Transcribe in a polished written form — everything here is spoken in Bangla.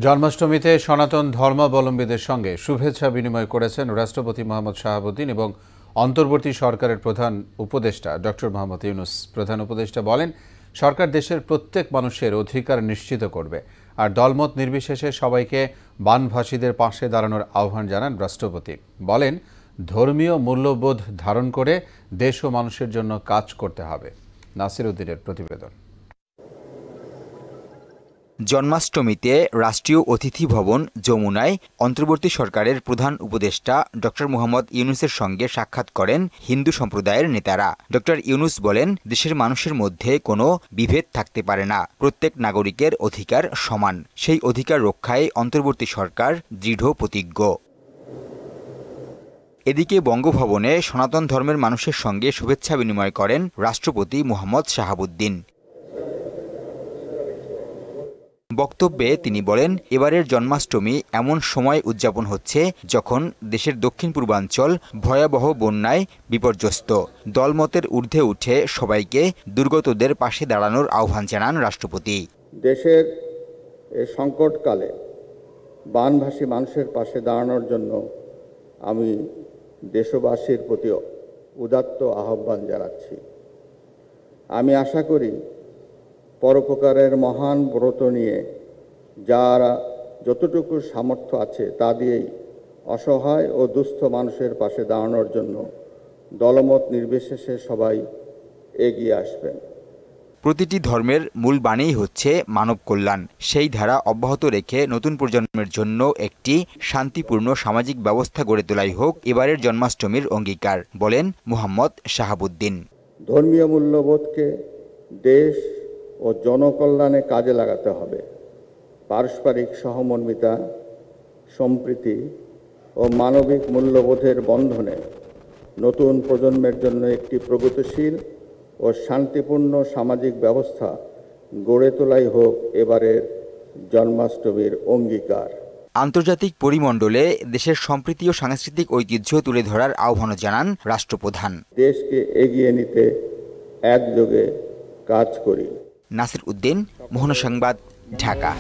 জন্মাষ্টমীতে সনাতন ধর্মাবলম্বীদের সঙ্গে শুভেচ্ছা বিনিময় করেছেন রাষ্ট্রপতি মোহাম্মদ শাহাবুদ্দিন এবং অন্তর্বর্তী সরকারের প্রধান উপদেষ্টা ডক্টর মোহাম্মদ ইউনূস। প্রধান উপদেষ্টা বলেন, সরকার দেশের প্রত্যেক মানুষের অধিকার নিশ্চিত করবে, আর দলমত নির্বিশেষে সবাইকে বানভাসীদের পাশে দাঁড়ানোর আহ্বান জানান রাষ্ট্রপতি। বলেন, ধর্মীয় মূল্যবোধ ধারণ করে দেশ ও মানুষের জন্য কাজ করতে হবে। নাসির উদ্দিনের প্রতিবেদন। জন্মাষ্টমীতে রাষ্ট্রীয় অতিথি ভবন যমুনায় অন্তর্বর্তী সরকারের প্রধান উপদেষ্টা ডক্টর মোহাম্মদ ইউনূসের সঙ্গে সাক্ষাৎ করেন হিন্দু সম্প্রদায়ের নেতারা। ডক্টর ইউনূস বলেন, দেশের মানুষের মধ্যে কোনো বিভেদ থাকতে পারে না, প্রত্যেক নাগরিকের অধিকার সমান। সেই অধিকার রক্ষায় অন্তর্বর্তী সরকার দৃঢ় প্রতিজ্ঞ। এদিকে বঙ্গভবনে সনাতন ধর্মের মানুষের সঙ্গে শুভেচ্ছা বিনিময় করেন রাষ্ট্রপতি মোহাম্মদ শাহাবুদ্দিন। বক্তব্যে তিনি বলেন, এবারের জন্মাষ্টমী এমন সময় উদযাপন হচ্ছে যখন দেশের দক্ষিণ পূর্বাঞ্চল ভয়াবহ বন্যায় বিপর্যস্ত। দলমতের ঊর্ধ্বে উঠে সবাইকে দুর্গতদের পাশে দাঁড়ানোর আহ্বান জানান রাষ্ট্রপতি। দেশের এই সংকটকালে বানভাসী মানুষের পাশে দাঁড়ানোর জন্য আমি দেশবাসীর প্রতি উদাত্ত আহ্বান জানাচ্ছি। আমি আশা করি পরোপকারের মহান ব্রত নিয়ে যারা যতটুকু সামর্থ্য আছে তা দিয়েই অসহায় ও দুস্থ মানুষের পাশে দাঁড়ানোর জন্য দলমত নির্বিশেষে সবাই এগিয়ে আসবেন। প্রতিটি ধর্মের মূল বাণীই হচ্ছে মানব কল্যাণ। সেই ধারা অব্যাহত রেখে নতুন প্রজন্মের জন্য একটি শান্তিপূর্ণ সামাজিক ব্যবস্থা গড়ে তোলাই হোক এবারের জন্মাষ্টমীর অঙ্গীকার, বলেন মোহাম্মদ শাহাবুদ্দিন। ধর্মীয় মূল্যবোধকে দেশ ও জনকল্যাণে কাজে লাগাতে হবে। পারস্পরিক সহমর্মিতা, সম্প্রীতি ও মানবিক মূল্যবোধের বন্ধনে নতুন প্রজন্মের জন্য একটি প্রগতিশীল ও শান্তিপূর্ণ সামাজিক ব্যবস্থা গড়ে তোলাই হোক এবারের জন্মাষ্টমীর অঙ্গীকার। আন্তর্জাতিক পরিমণ্ডলে দেশের সম্প্রীতি ও সাংস্কৃতিক ঐতিহ্য তুলে ধরার আহ্বান জানান রাষ্ট্রপ্রধান। দেশকে এগিয়ে নিতে একযোগে কাজ করি। নাসির উদ্দিন, মোহনা সংবাদ, ঢাকা।